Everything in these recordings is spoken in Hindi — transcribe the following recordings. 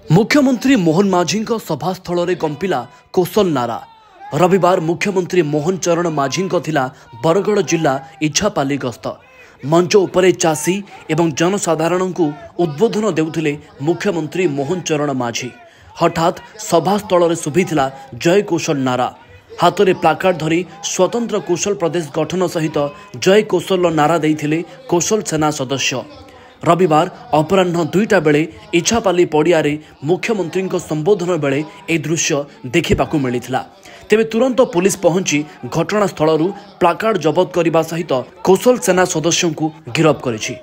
मुख्यमंत्री मोहन माझी सभास्थल में कंपिला कौशल नारा। रविवार मुख्यमंत्री मोहन चरण माझी बरगढ़ जिला इच्छापाली गस्त। मंच उपरे चाषी एवं जनसाधारण को उद्बोधन देउथिले मुख्यमंत्री मोहन चरण माझी। हठात सभास्थल में शुभिथिला जय कौशल नारा। हाथ में प्लाकार्ड धरी स्वतंत्र कौशल प्रदेश गठन सहित जय कौशल नारा देइथिले कौशल सेना सदस्य। रविवार अपराह्न 2टा बेले इच्छापाली पड़िया मुख्यमंत्री संबोधन बेले ए दृश्य देखा मिलता। तेबे तुरंत पुलिस पहुंची घटनास्थल प्लाकार्ड जबत करने सहित कौशल सेना सदस्यों को गिरफ्त करिछि।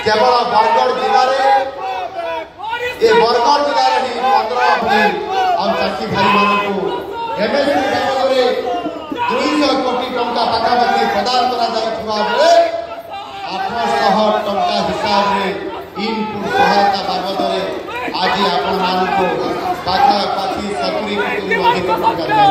केवल बरगढ़ जिले ये बरगढ़ जिले ही 15 अप्रैल और चाषी भाई मान को एमएसपी बाबद 200 कोटी टंका पाखापाखि प्रदान करा 800 टंका हिसाब से इनपुट सहायता बाबद आज आपण मान को पाखापाखि 70 कोटी अधिक टंका